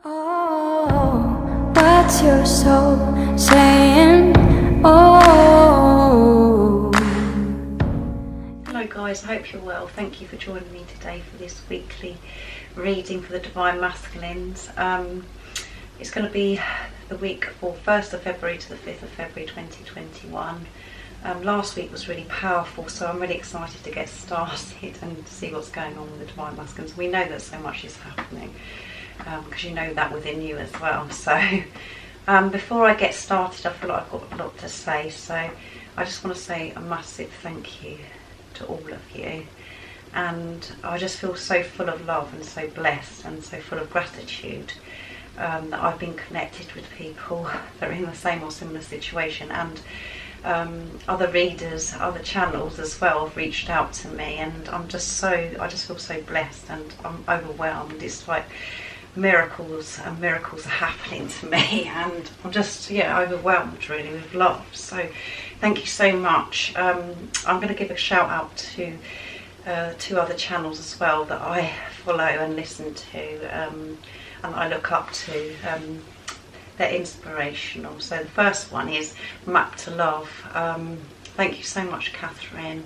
Oh, what's your soul saying? Oh. Hello guys, I hope you're well. Thank you for joining me today for this weekly reading for the Divine Masculines. It's going to be the week for 1st of February to the 5th of February 2021. Last week was really powerful, so I'm really excited to get started and see what's going on with the Divine Masculines. We know that so much is happening, because you know that within you as well. So before I get started, I feel like I've got a lot to say, so I just want to say a massive thank you to all of you, and I just feel so full of love and so blessed and so full of gratitude that I've been connected with people that are in the same or similar situation, and other readers, other channels as well have reached out to me, and I just feel so blessed, and I'm overwhelmed. It's like miracles and miracles are happening to me, and I'm just overwhelmed really with love. So thank you so much. I'm going to give a shout out to two other channels as well that I follow and listen to, and I look up to. They're inspirational. So the first one is Map to Love. Thank you so much, Catherine,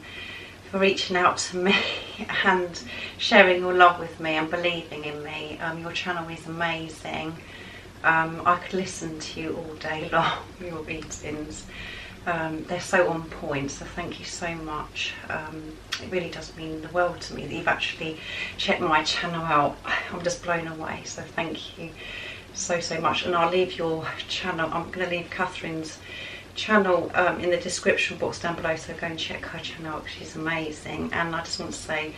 for reaching out to me and sharing your love with me and believing in me. Your channel is amazing. I could listen to you all day long, your readings. They're so on point, so thank you so much. It really does mean the world to me that you've actually checked my channel out. I'm just blown away, so thank you so much. And I'll leave your channel, I'm going to leave Catherine's channel in the description box down below, so go and check her channel out, she's amazing. And I just want to say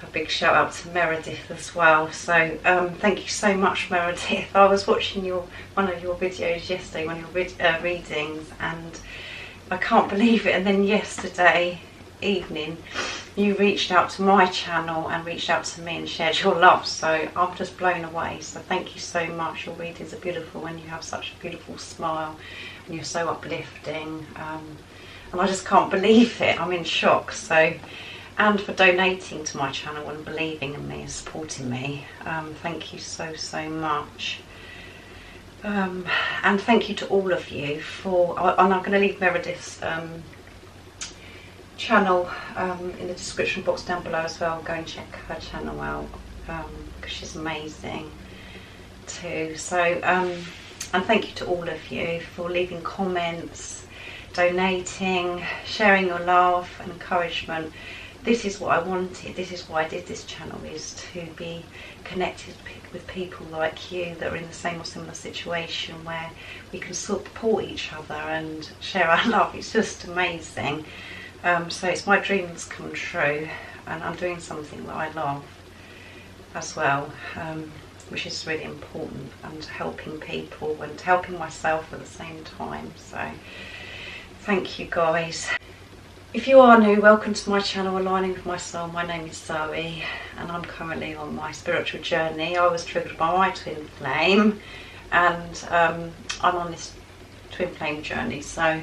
a big shout out to Meredith as well. So thank you so much, Meredith. I was watching one of your videos yesterday, one of your readings, and I can't believe it. And then yesterday evening you reached out to my channel and reached out to me and shared your love, so I'm just blown away. So thank you so much. Your readings are beautiful and you have such a beautiful smile and you're so uplifting, and I just can't believe it. I'm in shock. So, and for donating to my channel and believing in me and supporting me, thank you so much. And thank you to all of you for, and I'm going to leave Meredith's channel in the description box down below as well. Go and check her channel out, because she's amazing too. So and thank you to all of you for leaving comments, donating, sharing your love and encouragement. This is what I wanted, this is why I did this channel, is to be connected with people like you that are in the same or similar situation, where we can support each other and share our love. It's just amazing. So it's my dreams come true, and I'm doing something that I love as well, which is really important, and helping people and helping myself at the same time. So thank you guys. If you are new, welcome to my channel, Aligning with My Soul. My name is Zoe, and I'm currently on my spiritual journey. I was triggered by my twin flame, and I'm on this twin flame journey. So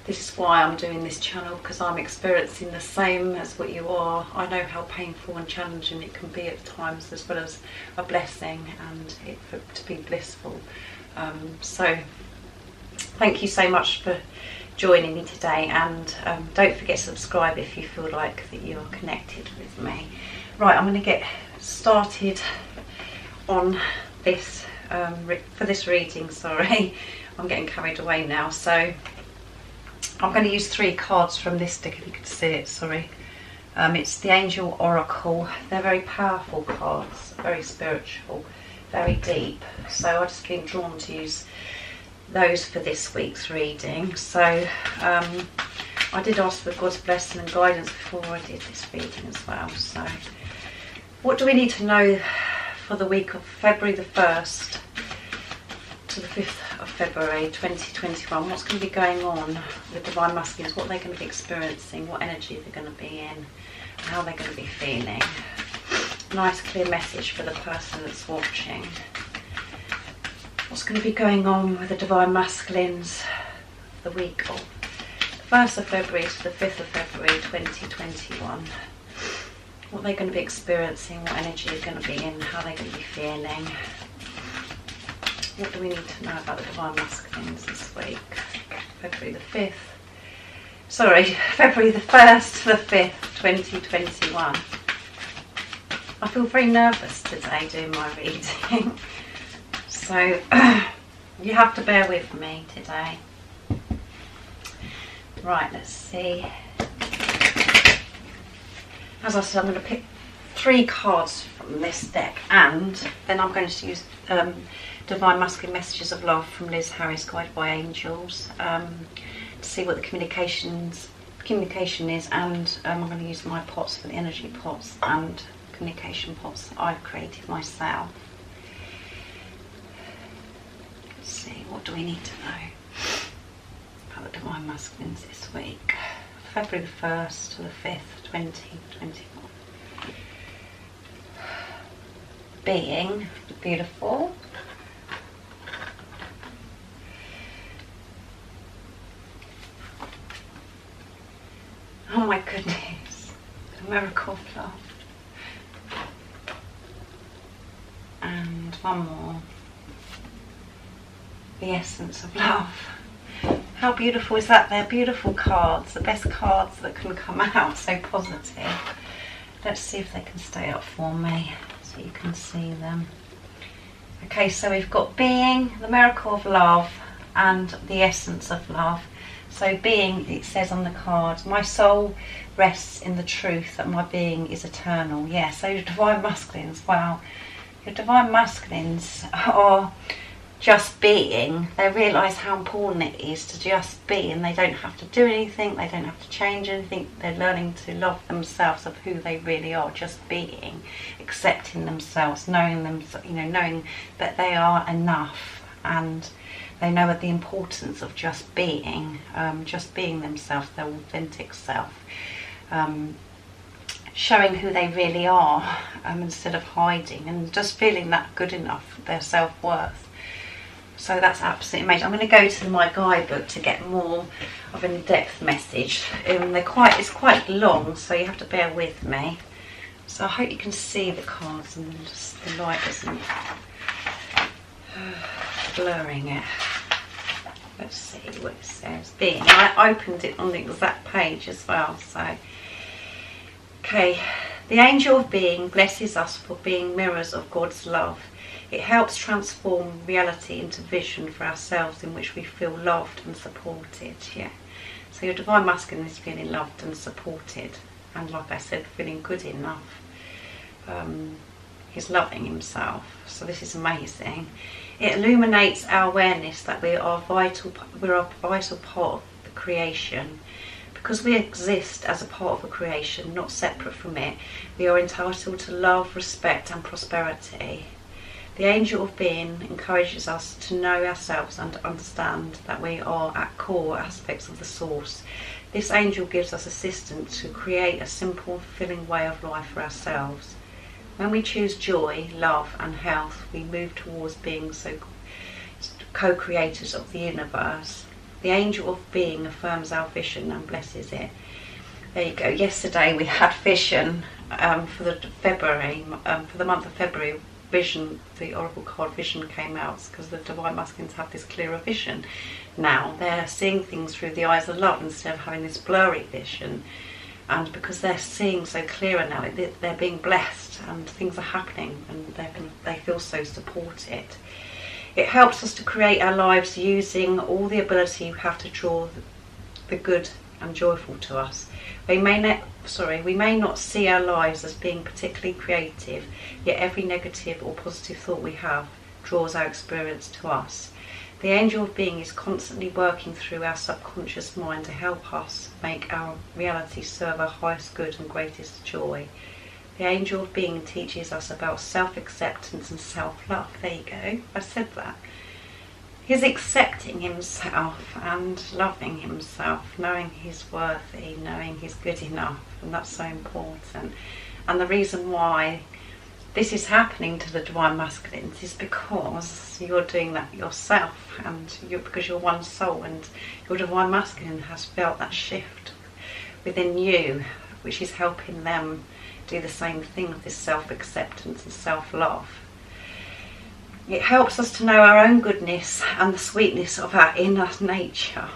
this is why I'm doing this channel, because I'm experiencing the same as what you are. I know how painful and challenging it can be at times, as well as a blessing, and to be blissful. So thank you so much for joining me today, and don't forget to subscribe if you feel like that you are connected with me. Right, I'm going to get started on this for this reading. Sorry, I'm getting carried away now. So I'm going to use 3 cards from this deck, if you could see it. Sorry, it's the Angel Oracle. They're very powerful cards, very spiritual, very deep. So I've just been drawn to use those for this week's reading. So I did ask for God's blessing and guidance before I did this reading as well. So what do we need to know for the week of February the 1st to the 5th of February 2021? What's going to be going on with Divine Masculines? What they're going to be experiencing, what energy they're going to be in, and how they're going to be feeling. Nice clear message for the person that's watching. What's going to be going on with the Divine Masculines the week of 1st of February to the 5th of February 2021? What they're going to be experiencing, what energy they're going to be in, how they're going to be feeling. what do we need to know about the Divine Masculines this week? February the 1st to the 5th, 2021. I feel very nervous today doing my reading, so you have to bear with me today. Right, let's see. As I said, I'm going to pick 3 cards from this deck, and then I'm going to use Divine Masculine Messages of Love from Liz Harris, Guided by Angels, to see what the communication is, and I'm going to use my pots for the energy pots and communication pots that I've created myself. Let's see, what do we need to know about the Divine Masculines this week? February the 1st to the 5th, 2021. Being beautiful. Oh my goodness, the miracle of love. And one more, the essence of love. How beautiful is that? They're beautiful cards, the best cards that can come out, so positive. Let's see if they can stay up for me so you can see them. Okay, so we've got being, the miracle of love, and the essence of love. So being, it says on the card, my soul rests in the truth that my being is eternal. Yeah, so your Divine Masculines, wow. Your Divine Masculines are just being. They realise how important it is to just be, and they don't have to do anything, they don't have to change anything. They're learning to love themselves of who they really are, just being, accepting themselves, knowing them, knowing that they are enough, and they know the importance of just being themselves, their authentic self, showing who they really are, instead of hiding, and just feeling that good enough, their self-worth. So that's absolutely amazing. I'm going to go to my guidebook to get more of an in-depth message. It's quite long, so you have to bear with me. So I hope you can see the cards and just the light isn't blurring it. Let's see what it says. Being. I opened it on the exact page as well. So, okay. The angel of being blesses us for being mirrors of God's love. It helps transform reality into vision for ourselves in which we feel loved and supported. Yeah. So your Divine Masculine is feeling loved and supported, and like I said, feeling good enough. He's loving himself. So this is amazing. It illuminates our awareness that we're a vital part of the creation. Because we exist as a part of the creation, not separate from it, we are entitled to love, respect and prosperity. The angel of being encourages us to know ourselves and understand that we are at core aspects of the source. This angel gives us assistance to create a simple, fulfilling way of life for ourselves. When we choose joy, love and health, we move towards being co-creators of the universe. The angel of being affirms our vision and blesses it. There you go. Yesterday we had vision for the month of February. Vision, the oracle card vision came out because the Divine Masculines have this clearer vision now. They're seeing things through the eyes of love instead of having this blurry vision, and because they're seeing so clearer now, they're being blessed and things are happening, and they feel so supported. It helps us to create our lives using all the ability we have to draw the good and joyful to us. We may not see our lives as being particularly creative, yet every negative or positive thought we have draws our experience to us. The angel of being is constantly working through our subconscious mind to help us make our reality serve our highest good and greatest joy. The angel of being teaches us about self-acceptance and self-love. There you go, I said that. He's accepting himself and loving himself, knowing he's worthy, knowing he's good enough, and that's so important. And the reason why this is happening to the Divine Masculines is because you're doing that yourself, and because you're one soul, and your Divine Masculine has felt that shift within you, which is helping them do the same thing with this self-acceptance and self-love. It helps us to know our own goodness and the sweetness of our inner nature.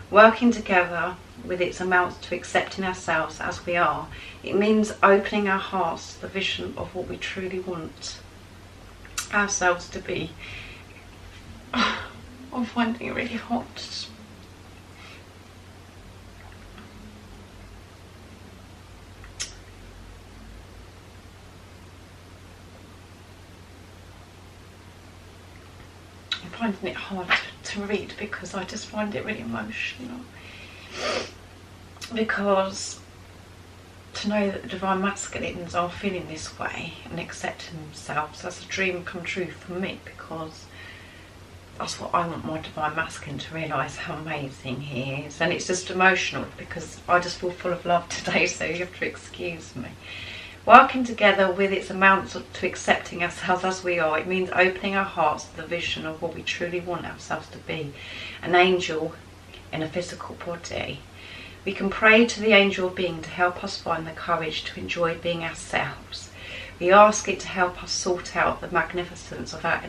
Working together with its amounts to accepting ourselves as we are. It means opening our hearts to the vision of what we truly want ourselves to be. I'm finding it really hot. I'm finding it hard to read because I just find it really emotional. Because to know that the divine masculines are feeling this way and accepting themselves, that's a dream come true for me, because that's what I want my divine masculine to realise, how amazing he is. And it's just emotional because I just feel full of love today, so you have to excuse me. Working together with its amounts to accepting ourselves as we are, it means opening our hearts to the vision of what we truly want ourselves to be, an angel in a physical body. We can pray to the angel of being to help us find the courage to enjoy being ourselves. We ask it to help us sort out the magnificence of our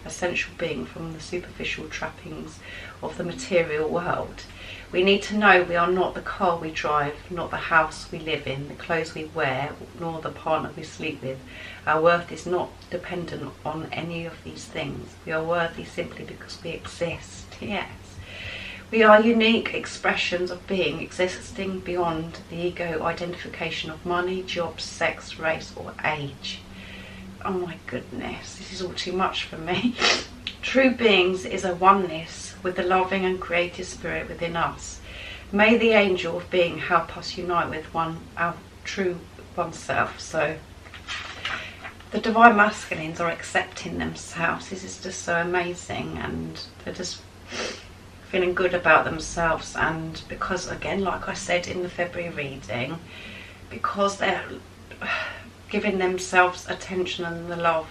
essential being from the superficial trappings of the material world. We need to know we are not the car we drive, not the house we live in, the clothes we wear, nor the partner we sleep with. Our worth is not dependent on any of these things. We are worthy simply because we exist. Yes. We are unique expressions of being, existing beyond the ego identification of money, job, sex, race or age. Oh my goodness, this is all too much for me. True beings is a oneness with the loving and creative spirit within us. May the angel of being help us unite with our true oneself. So the divine masculines are accepting themselves. This is just so amazing, and they're just feeling good about themselves. And because, again, like I said in the February reading, because they're giving themselves attention and the love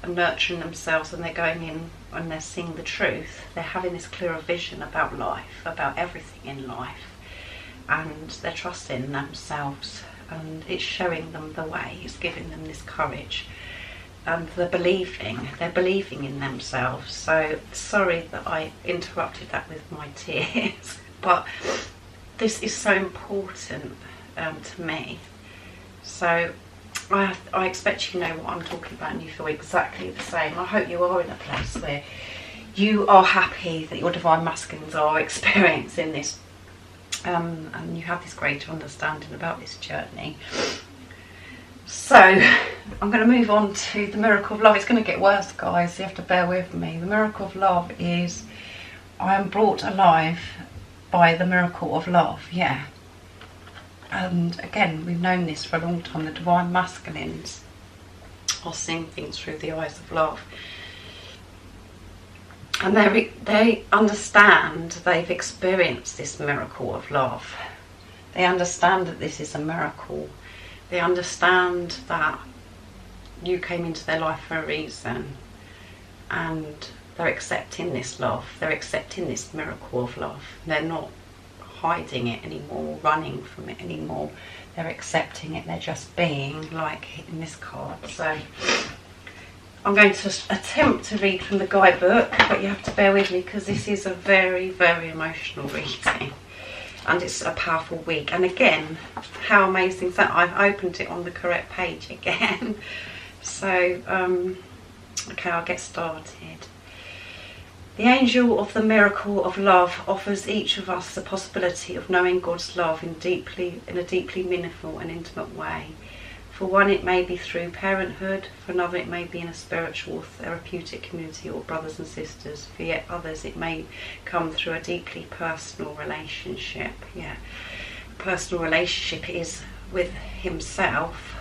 and nurturing themselves, and they're going in and they're seeing the truth, they're having this clearer vision about life, about everything in life, and they're trusting themselves, and it's showing them the way, it's giving them this courage, and they're believing in themselves. So sorry that I interrupted that with my tears, but this is so important to me. So I expect you know what I'm talking about and you feel exactly the same. I hope you are in a place where you are happy that your divine masculines are experiencing this, and you have this greater understanding about this journey. So I'm going to move on to the miracle of love. It's going to get worse, guys, you have to bear with me. The miracle of love is, I am brought alive by the miracle of love. Yeah. And again, we've known this for a long time. The divine masculines are seeing things through the eyes of love. And they understand, they've experienced this miracle of love. They understand that this is a miracle. They understand that you came into their life for a reason. And they're accepting this love. They're accepting this miracle of love. They're not hiding it anymore, running from it anymore. They're accepting it. They're just being, like in this card. So I'm going to attempt to read from the guidebook, but you have to bear with me because this is a very, very emotional reading, and it's a powerful week. And again, how amazing is that? I've opened it on the correct page again. So okay, I'll get started. The angel of the miracle of love offers each of us the possibility of knowing God's love in a deeply meaningful and intimate way. For one, it may be through parenthood. For another, it may be in a spiritual, therapeutic community or brothers and sisters. For yet others, it may come through a deeply personal relationship. Yeah, a personal relationship is with himself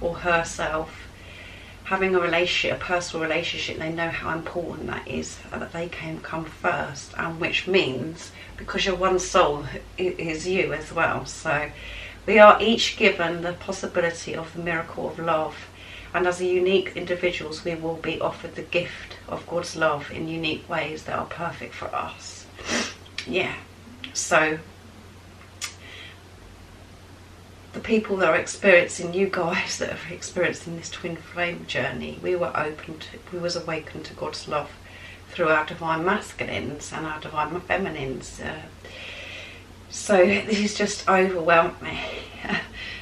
or herself. Having a relationship, a personal relationship, they know how important that is, that they can come first, and which means, because your one soul is you as well. So we are each given the possibility of the miracle of love, and as unique individuals we will be offered the gift of God's love in unique ways that are perfect for us. Yeah, so the people that are experiencing, you guys that are experiencing this twin flame journey, we was awakened to God's love through our divine masculines and our divine feminines. So this has just overwhelmed me.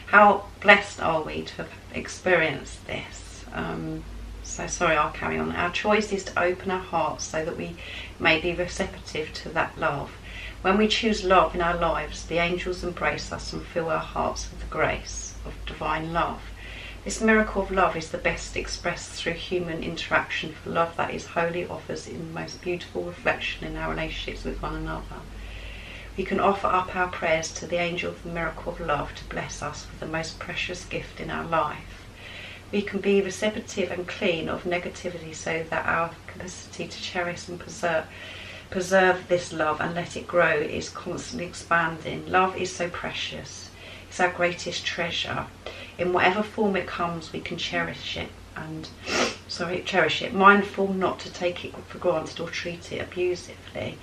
How blessed are we to have experienced this? So sorry, I'll carry on. Our choice is to open our hearts so that we may be receptive to that love. When we choose love in our lives, the angels embrace us and fill our hearts with the grace of divine love. This miracle of love is the best expressed through human interaction, for love that is holy offers in the most beautiful reflection in our relationships with one another. We can offer up our prayers to the angel of the miracle of love to bless us with the most precious gift in our life. We can be receptive and clean of negativity so that our capacity to cherish and preserve this love and let it grow is constantly expanding. Love is so precious. It's our greatest treasure. In whatever form it comes, we can cherish it, mindful not to take it for granted or treat it abusively.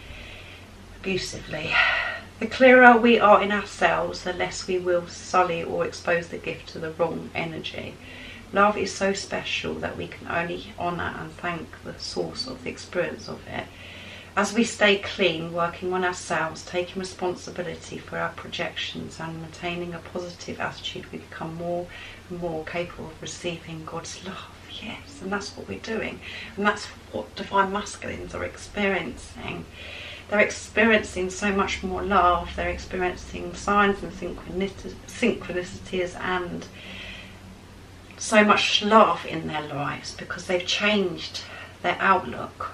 The clearer we are in ourselves, the less we will sully or expose the gift to the wrong energy. Love is so special that we can only honour and thank the source of the experience of it. As we stay clean, working on ourselves, taking responsibility for our projections and maintaining a positive attitude, we become more and more capable of receiving God's love. Yes, and that's what we're doing. And that's what divine masculines are experiencing. They're experiencing so much more love. They're experiencing signs and synchronicities and so much love in their lives because they've changed their outlook.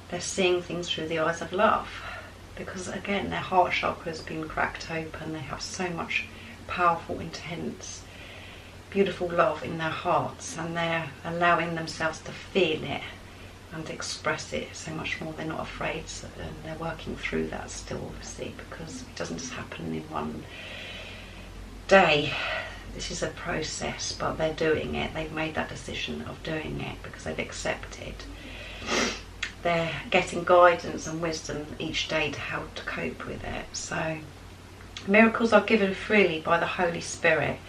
They're seeing things through the eyes of love because, again, their heart chakra has been cracked open. They have so much powerful, intense, beautiful love in their hearts, and they're allowing themselves to feel it and express it so much more. They're not afraid, and they're working through that still, obviously, because it doesn't just happen in one day. This is a process, but they're doing it. They've made that decision of doing it because they've accepted. They're getting guidance and wisdom each day to how to cope with it. So miracles are given freely by the Holy Spirit.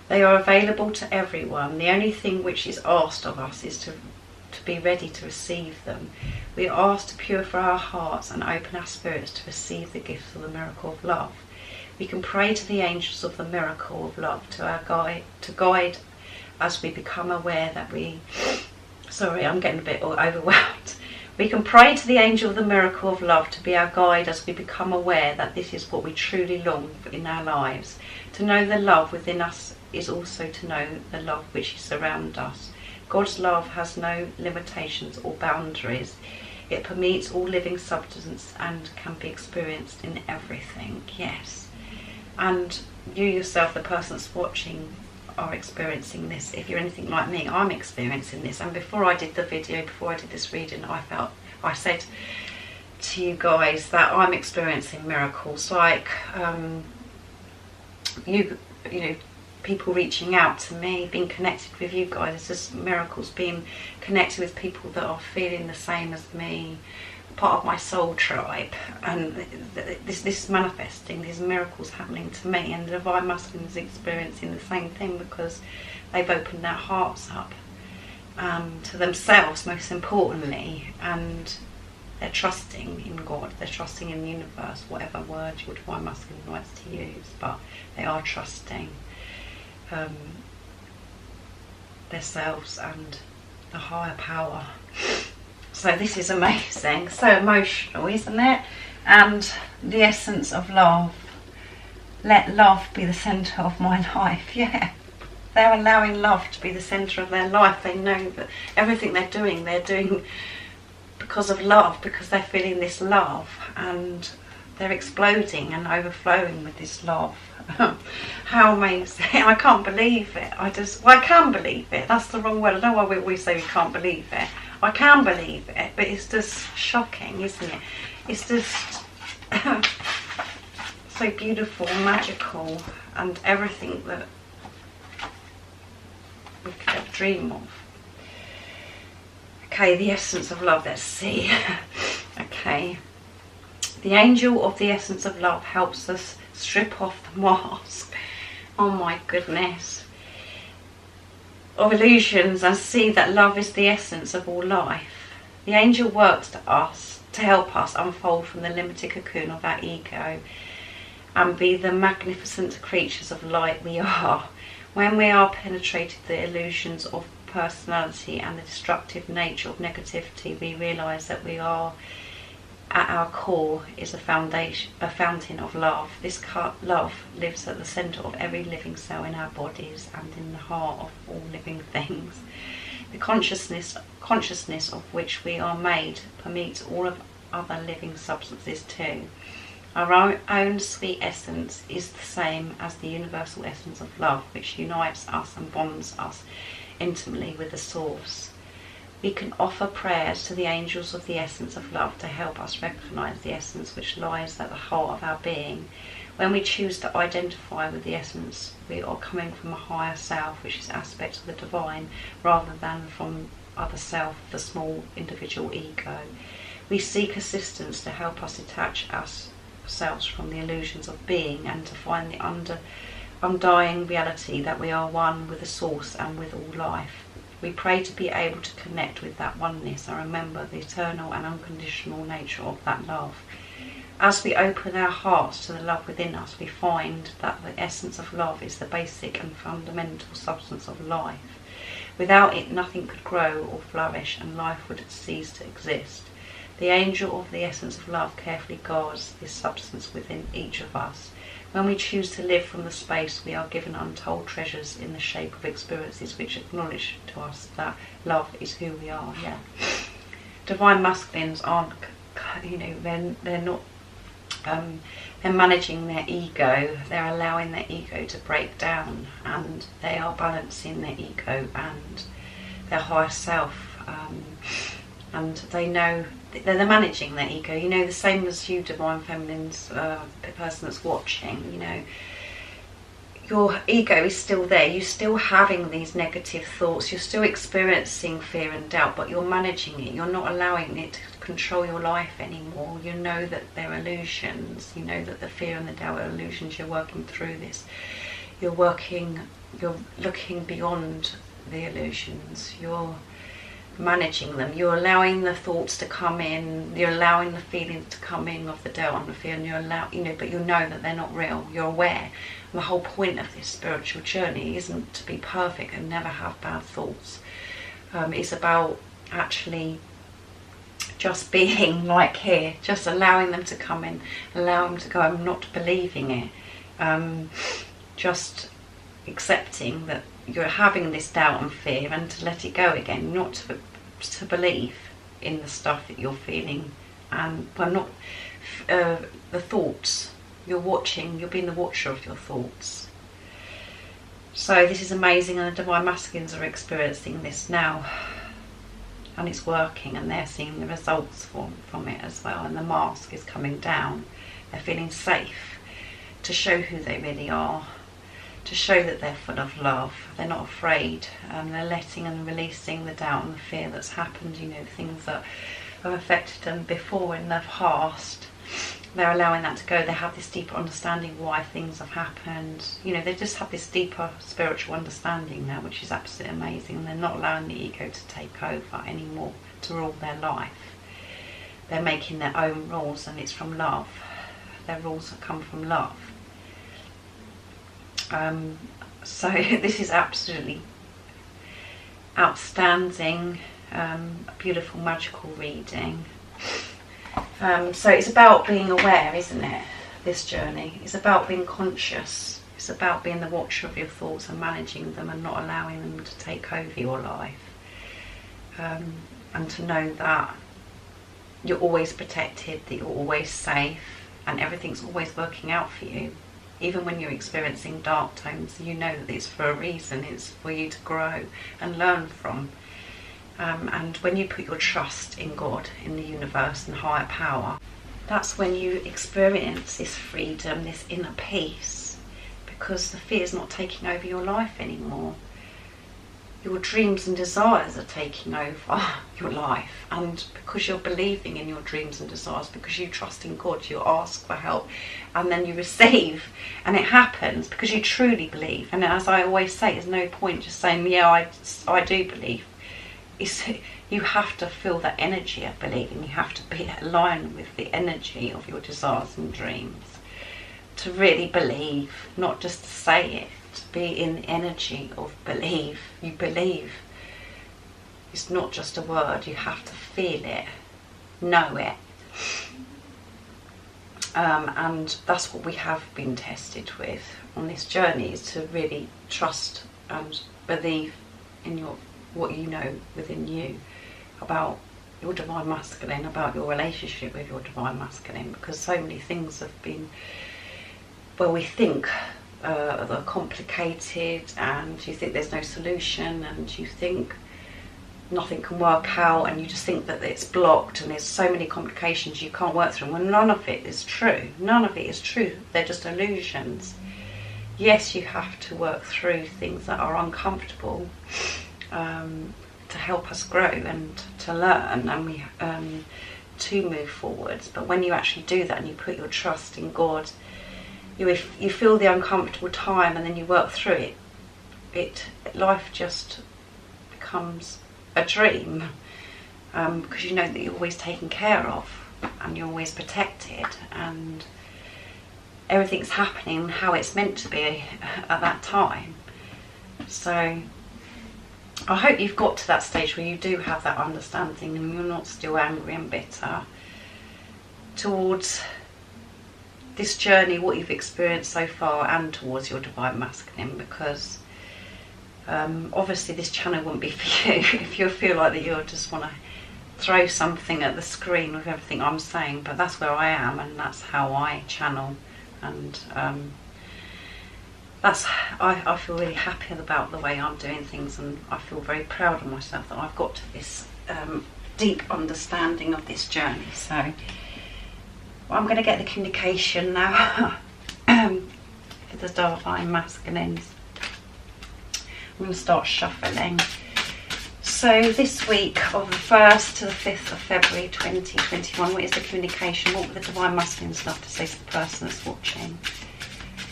They are available to everyone. The only thing which is asked of us is to be ready to receive them. We are asked to purify our hearts and open our spirits to receive the gift of the miracle of love. We can pray to the angels of the miracle of love to guide as we become aware that Sorry, I'm getting a bit overwhelmed. We can pray to the angel of the miracle of love to be our guide as we become aware that this is what we truly long for in our lives. To know the love within us is also to know the love which surrounds us. God's love has no limitations or boundaries. It permeates all living substance and can be experienced in everything. Yes. And you yourself, the person that's watching, are experiencing this. If you're anything like me, I'm experiencing this. And before I did the video, before I did this reading, I said to you guys that I'm experiencing miracles, like you know, people reaching out to me, being connected with you guys. It's just miracles, being connected with people that are feeling the same as me, part of my soul tribe, and this manifesting, these miracles happening to me, and the divine masculine is experiencing the same thing because they've opened their hearts up to themselves, most importantly, and they're trusting in God, they're trusting in the universe, whatever word your divine masculine likes to use, but they are trusting themselves and the higher power. So this is amazing, so emotional, isn't it? And the essence of love. Let love be the centre of my life. Yeah, they're allowing love to be the centre of their life. They know that everything they're doing because of love, because they're feeling this love, and they're exploding and overflowing with this love. How amazing. I can't believe it. I can believe it. That's the wrong word. I know why we always say we can't believe it. I can believe it, but it's just shocking, isn't it? It's just so beautiful and magical, and everything that we could ever dream of. Okay, the essence of love, let's see. Okay. The angel of the essence of love helps us strip off the mask oh my goodness, of illusions, and see that love is the essence of all life. The angel works to help us unfold from the limited cocoon of our ego and be the magnificent creatures of light we are. When we are penetrated the illusions of personality and the destructive nature of negativity, we realise that we are, at our core, is a fountain of love. This love lives at the centre of every living cell in our bodies and in the heart of all living things. The consciousness of which we are made permeates all of other living substances too. Our own sweet essence is the same as the universal essence of love, which unites us and bonds us intimately with the source. We can offer prayers to the angels of the essence of love to help us recognise the essence which lies at the heart of our being. When we choose to identify with the essence, we are coming from a higher self, which is aspect of the divine, rather than from other self, the small individual ego. We seek assistance to help us detach ourselves from the illusions of being and to find the undying reality that we are one with the source and with all life. We pray to be able to connect with that oneness and remember the eternal and unconditional nature of that love. As we open our hearts to the love within us, we find that the essence of love is the basic and fundamental substance of life. Without it, nothing could grow or flourish, and life would cease to exist. The angel of the essence of love carefully guards this substance within each of us. When we choose to live from the space, we are given untold treasures in the shape of experiences which acknowledge to us that love is who we are. Yeah. Divine masculines aren't, they're not, they're managing their ego. They're allowing their ego to break down, and they are balancing their ego and their higher self. And they know they're managing their ego, the same as you, Divine Feminines, the person that's watching, your ego is still there. You're still having these negative thoughts. You're still experiencing fear and doubt, but you're managing it. You're not allowing it to control your life anymore. You know that they're illusions. You know that the fear and the doubt are illusions. You're working through this. You're looking beyond the illusions. You're managing them. You're allowing the thoughts to come in. You're allowing the feelings to come in of the doubt and the fear, and but you know that they're not real. You're aware. And the whole point of this spiritual journey isn't to be perfect and never have bad thoughts. It's about actually just being like here, just allowing them to come in, allowing them to go. I'm not believing it. Just accepting that you're having this doubt and fear, and to let it go again, not to believe in the stuff that you're feeling, and the thoughts you're watching. You're being the watcher of your thoughts. So this is amazing, and the Divine Masculines are experiencing this now, and it's working, and they're seeing the results from it as well, and the mask is coming down. They're feeling safe to show who they really are, to show that they're full of love. They're not afraid. They're letting and releasing the doubt and the fear that's happened, things that have affected them before in their past. They're allowing that to go. They have this deeper understanding why things have happened. They just have this deeper spiritual understanding now, which is absolutely amazing. And they're not allowing the ego to take over anymore, to rule their life. They're making their own rules, and it's from love. Their rules have come from love. So this is absolutely outstanding, beautiful, magical reading. So it's about being aware, isn't it? This journey. It's about being conscious. It's about being the watcher of your thoughts and managing them and not allowing them to take over your life. And to know that you're always protected, that you're always safe, and everything's always working out for you. Even when you're experiencing dark times, you know that it's for a reason. It's for you to grow and learn from. And when you put your trust in God, in the universe and higher power, that's when you experience this freedom, this inner peace, because the fear is not taking over your life anymore. your dreams and desires are taking over your life, and because you're believing in your dreams and desires, because you trust in God, you ask for help and then you receive, and it happens because you truly believe. And as I always say, there's no point just saying, yeah, I do believe. You have to feel that energy of believing. You have to be aligned with the energy of your desires and dreams to really believe, not just to say it. To be in the energy of believe. You believe. It's not just a word. You have to feel it, know it, and that's what we have been tested with on this journey, is to really trust and believe in what you know within you about your divine masculine, about your relationship with your divine masculine, because so many things have been, well, we think they're complicated, and you think there's no solution, and you think nothing can work out, and you just think that it's blocked and there's so many complications you can't work through. Well, none of it is true. None of it is true. They're just illusions. Yes, you have to work through things that are uncomfortable to help us grow and to learn, and to move forwards. But when you actually do that and you put your trust in God, you feel the uncomfortable time, and then you work through it. Life just becomes a dream, because you know that you're always taken care of and you're always protected, and everything's happening how it's meant to be at that time. So I hope you've got to that stage where you do have that understanding and you're not still angry and bitter towards this journey, what you've experienced so far, and towards your divine masculine, because obviously this channel wouldn't be for you if you feel like that you just want to throw something at the screen with everything I'm saying. But that's where I am, and that's how I channel, and I feel really happy about the way I'm doing things, and I feel very proud of myself that I've got to this deep understanding of this journey. So I'm going to get the communication now for the divine masculines. I'm going to start shuffling. So this week of the 1st to the 5th of February 2021, what is the communication? What would the divine masculines love to say to the person that's watching?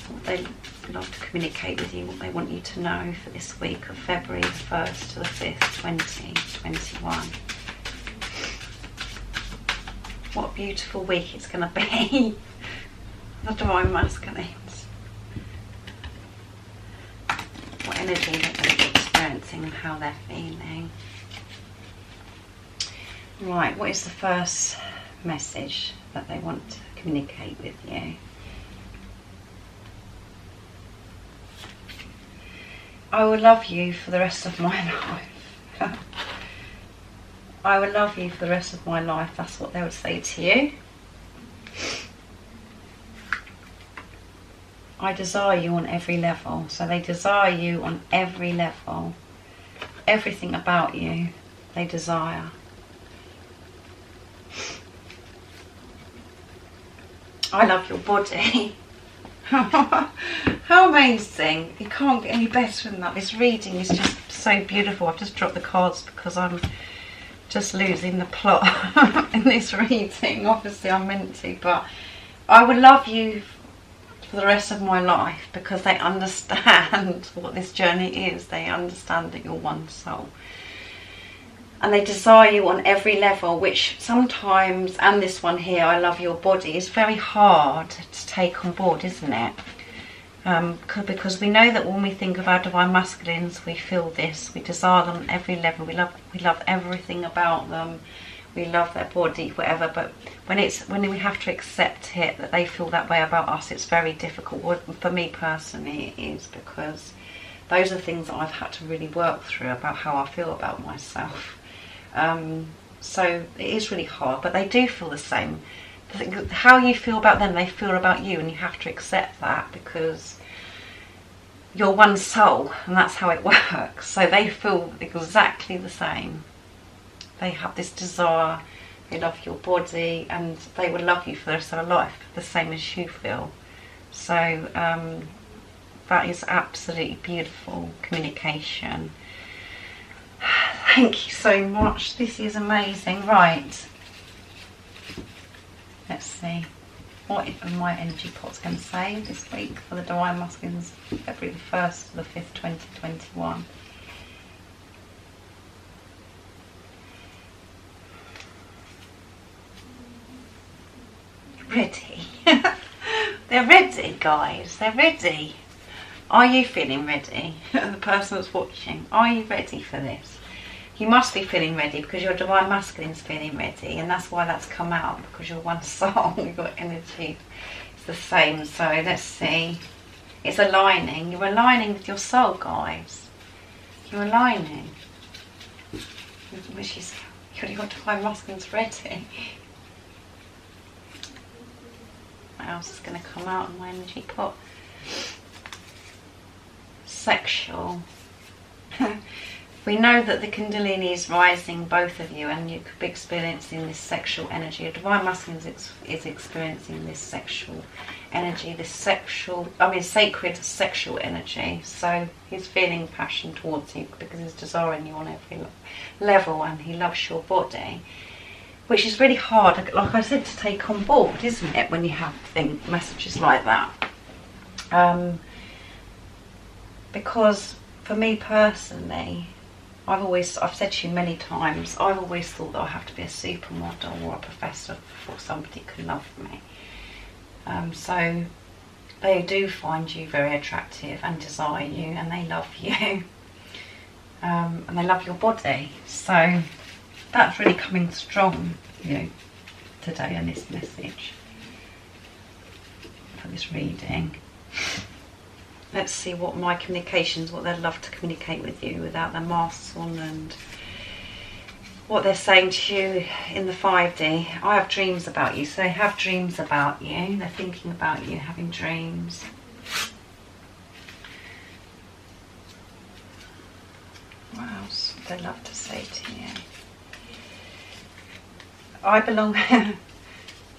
What they love to communicate with you, what they want you to know for this week of February the 1st to the 5th, 2021. What a beautiful week it's going to be. The divine masculines. What energy they're going to be experiencing and how they're feeling. Right, what is the first message that they want to communicate with you? I will love you for the rest of my life. I will love you for the rest of my life. That's what they would say to you. I desire you on every level. So they desire you on every level. Everything about you they desire. I love your body. How amazing. You can't get any better than that. This reading is just so beautiful. I've just dropped the cards because I'm just losing the plot in this reading. Obviously I'm meant to, but I would love you for the rest of my life, because they understand what this journey is. They understand that you're one soul, and they desire you on every level, which sometimes, and this one here, I love your body, is very hard to take on board, isn't it? Because we know that when we think of our divine masculines, we feel this. We desire them on every level. We love everything about them. We love their body, whatever. But when we have to accept it, that they feel that way about us, it's very difficult. For me personally, it is, because those are things that I've had to really work through about how I feel about myself. So it is really hard, but they do feel the same. How you feel about them, they feel about you, and you have to accept that, because you're one soul, and that's how it works. So they feel exactly the same. They have this desire, they love your body, and they will love you for the rest of their life, the same as you feel. So that is absolutely beautiful communication. Thank you so much. This is amazing. Right. Let's see. What are my energy pot's going to say this week for the Divine Masculines, February the 1st to the 5th, 2021. Ready. They're ready, guys. They're ready. Are you feeling ready? The person that's watching, are you ready for this? You must be feeling ready because your Divine Masculine's feeling ready, and that's why that's come out, because you're one soul, you've got energy. It's the same. So let's see. It's aligning. You're aligning with your soul, guys. You're aligning. Which is, your Divine Masculine's ready. What else is going to come out in my energy pot? Sexual. We know that the Kundalini is rising, both of you, and you could be experiencing this sexual energy. Your Divine Masculine is experiencing this sexual energy, this sacred sexual energy. So he's feeling passion towards you because he's desiring you on every level, and he loves your body, which is really hard, like I said, to take on board, isn't it, when you have messages like that? Because for me personally, I've said to you many times, I've always thought that I have to be a supermodel or a professor before somebody can love me. So they do find you very attractive and desire you, and they love you, and they love your body. So that's really coming strong, today in this message for this reading. Let's see what my communications, what they'd love to communicate with you without their masks on, and what they're saying to you in the 5D. I have dreams about you, so they have dreams about you. They're thinking about you, having dreams. What else would they love to say to you? I belong...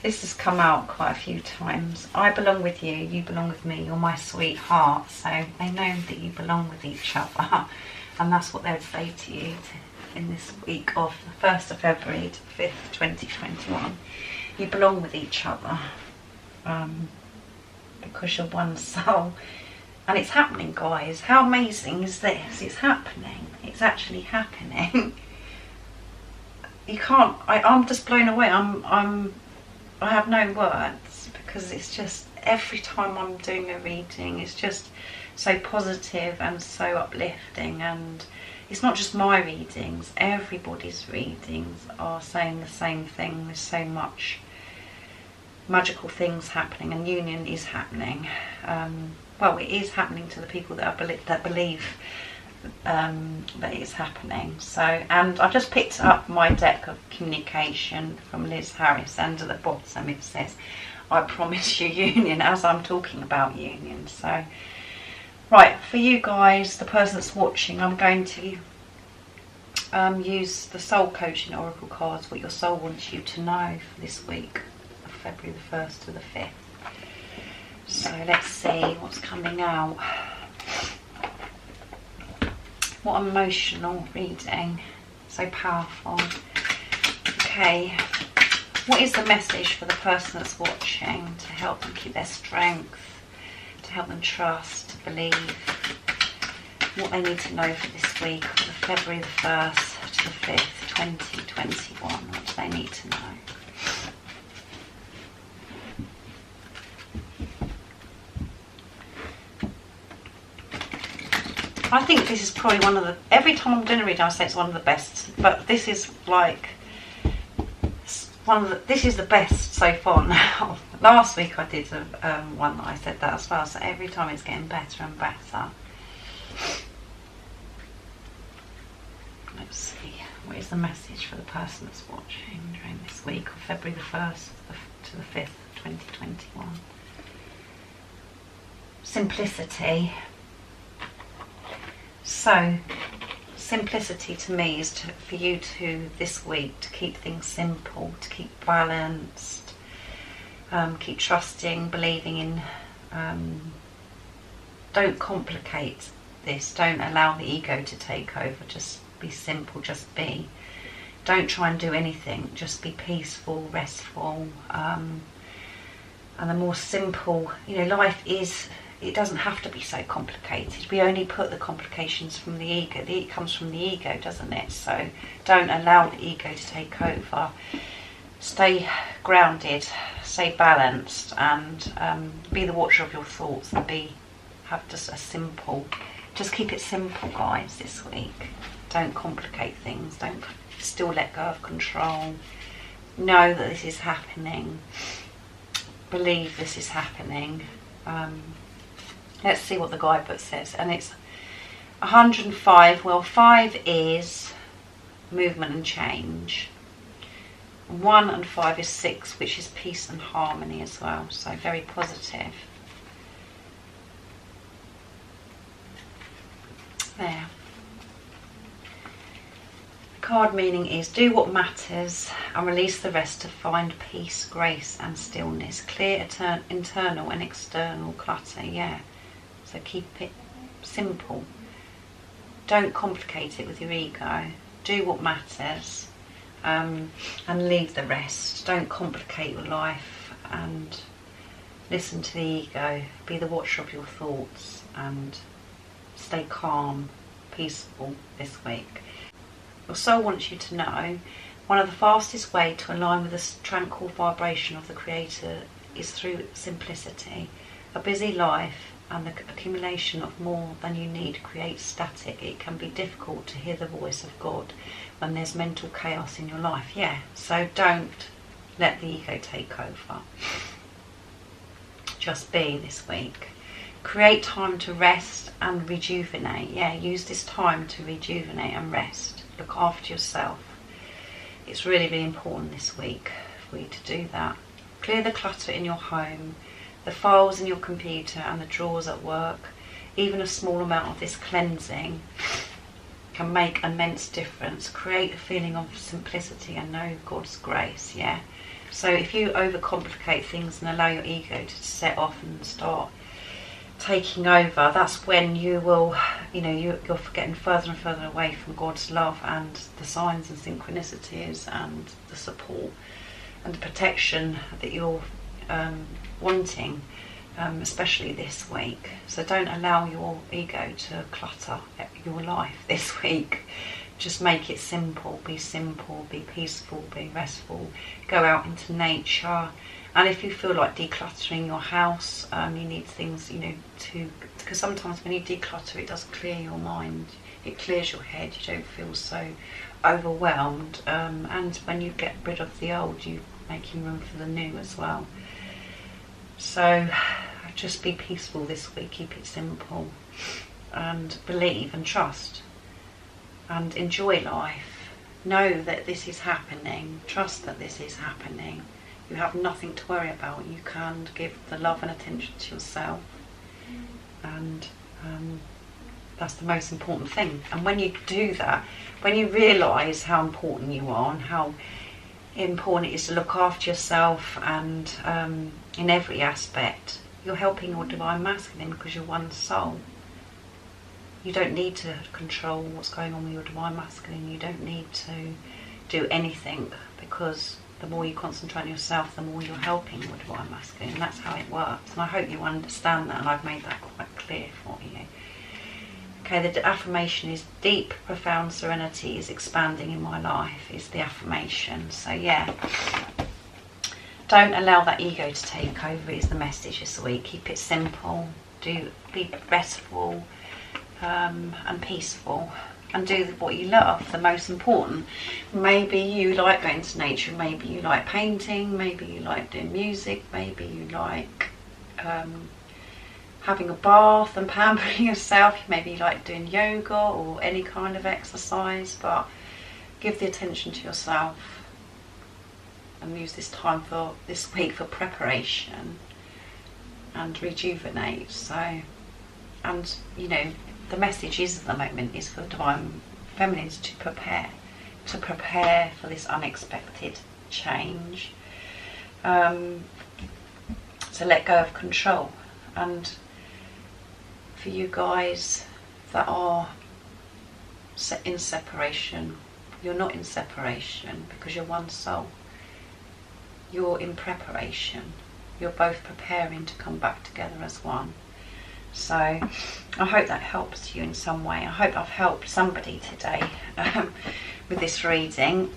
This has come out quite a few times. I belong with you, you belong with me, you're my sweetheart. So they know that you belong with each other. And that's what they would say to you in this week of the 1st of February to the 5th, 2021. You belong with each other. Because you're one soul. And it's happening, guys. How amazing is this? It's happening. It's actually happening. You can't... I'm just blown away. I have no words, because it's just, every time I'm doing a reading, it's just so positive and so uplifting. And it's not just my readings, everybody's readings are saying the same thing. There's so much magical things happening, and union is happening. Well, it is happening to the people that believe that it's happening. So, and I've just picked up my deck of communication from Liz Harris, and at the bottom it says, I promise you union, as I'm talking about union. So, right, for you guys, the person that's watching, I'm going to use the soul coaching oracle cards, what your soul wants you to know for this week of February the 1st to the 5th. So let's see what's coming out. What emotional reading, so powerful. Okay, what is the message for the person that's watching to help them keep their strength, to help them trust, to believe, what they need to know for this week of the February the 1st to the 5th, 2021, what do they need to know? I think this is probably one of the, every time I'm doing a reading I say it's one of the best, but this is like this is the best so far now. Last week I did one that I said that as well, so every time it's getting better and better. Let's see, what is the message for the person that's watching during this week of February the 1st to the 5th, 2021. Simplicity. So, simplicity to me is for you to, this week, to keep things simple, to keep balanced, keep trusting, believing in, don't complicate this, don't allow the ego to take over, just be simple, just be. Don't try and do anything, just be peaceful, restful. And the more simple, life is, it doesn't have to be so complicated. We only put the complications from the ego. It comes from the ego, doesn't it? So don't allow the ego to take over. Stay grounded, stay balanced, and be the watcher of your thoughts, and have just just keep it simple, guys, this week. Don't complicate things. Don't still let go of control. Know that this is happening. Believe this is happening. Let's see what the guidebook says. And it's 105. Well, 5 is movement and change. 1 and 5 is 6, which is peace and harmony as well. So very positive. There. The card meaning is do what matters and release the rest to find peace, grace and stillness. Clear internal and external clutter. Yeah. So keep it simple. Don't complicate it with your ego. Do what matters. And leave the rest. Don't complicate your life and listen to the ego. Be the watcher of your thoughts and stay calm, peaceful this week. Your soul wants you to know one of the fastest ways to align with the tranquil vibration of the Creator is through simplicity. A busy life and the accumulation of more than you need creates static. It can be difficult to hear the voice of God when there's mental chaos in your life. Yeah, so don't let the ego take over. Just be this week. Create time to rest and rejuvenate. Yeah, use this time to rejuvenate and rest. Look after yourself. It's really, really important this week for you to do that. Clear the clutter in your home, the files in your computer and the drawers at work. Even a small amount of this cleansing can make immense difference. Create a feeling of simplicity and know God's grace. Yeah. So if you overcomplicate things and allow your ego to set off and start taking over, that's when you will, you're getting further and further away from God's love and the signs and synchronicities and the support and the protection that you're wanting, especially this week. So don't allow your ego to clutter your life this week. Just make it simple, be peaceful, be restful, go out into nature. And if you feel like decluttering your house, you need things, because sometimes when you declutter, it does clear your mind. It clears your head. You don't feel so overwhelmed. And when you get rid of the old, you're making room for the new as well. So just be peaceful this week. Keep it simple. And believe and trust. And enjoy life. Know that this is happening. Trust that this is happening. You have nothing to worry about. You can give the love and attention to yourself, and that's the most important thing. And when you do that, when you realise how important you are and how important it is to look after yourself, and in every aspect, you're helping your divine masculine because you're one soul. You don't need to control what's going on with your divine masculine. You don't need to do anything, because the more you concentrate on yourself, the more you're helping your divine masculine. And that's how it works. And I hope you understand that, and I've made that quite clear for you. Okay, the affirmation is deep, profound serenity is expanding in my life, is the affirmation. So yeah, don't allow that ego to take over is the message this week. Keep it simple, be restful and peaceful. And do what you love, the most important. Maybe you like going to nature, maybe you like painting, maybe you like doing music, maybe you like having a bath and pampering yourself, maybe you like doing yoga or any kind of exercise, but give the attention to yourself and use this time for this week for preparation and rejuvenate. So, and the message is at the moment is for the divine feminines to prepare for this unexpected change, to let go of control. And for you guys that are in separation. You're not in separation because you're one soul. You're in preparation. You're both preparing to come back together as one. So I hope that helps you in some way. I hope I've helped somebody today with this reading,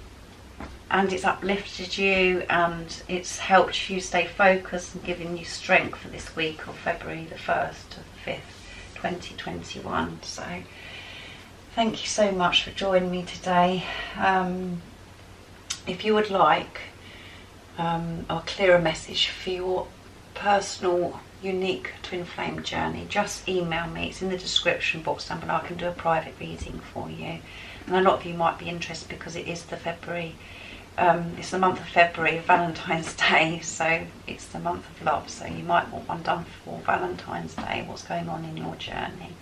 and it's uplifted you and it's helped you stay focused and given you strength for this week of February the 1st to the 5th, 2021. So thank you so much for joining me today. If you would like a clearer message for your personal unique twin flame journey, just email me. It's in the description box down below. I can do a private reading for you, and a lot of you might be interested because it is the February, it's the month of February, Valentine's Day, so it's the month of love, so you might want one done for Valentine's Day, what's going on in your journey.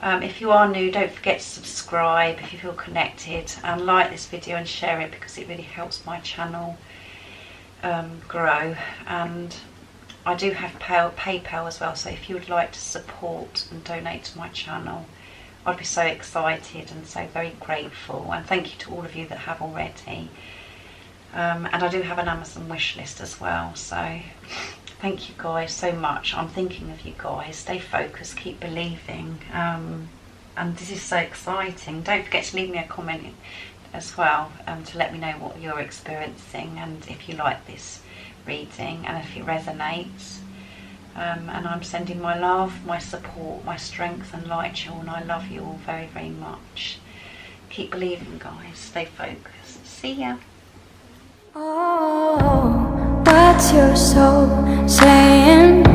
If you are new, don't forget to subscribe if you feel connected, and like this video and share it because it really helps my channel grow. And I do have PayPal as well, so if you would like to support and donate to my channel, I'd be so excited and so very grateful, and thank you to all of you that have already. And I do have an Amazon wish list as well, so thank you guys so much. I'm thinking of you guys. Stay focused, keep believing, and this is so exciting. Don't forget to leave me a comment as well to let me know what you're experiencing and if you like this reading and if it resonates. And I'm sending my love, my support, my strength and light to you all, and I love you all very, very much. Keep believing, guys. Stay focused. See ya. Oh, what's your soul saying?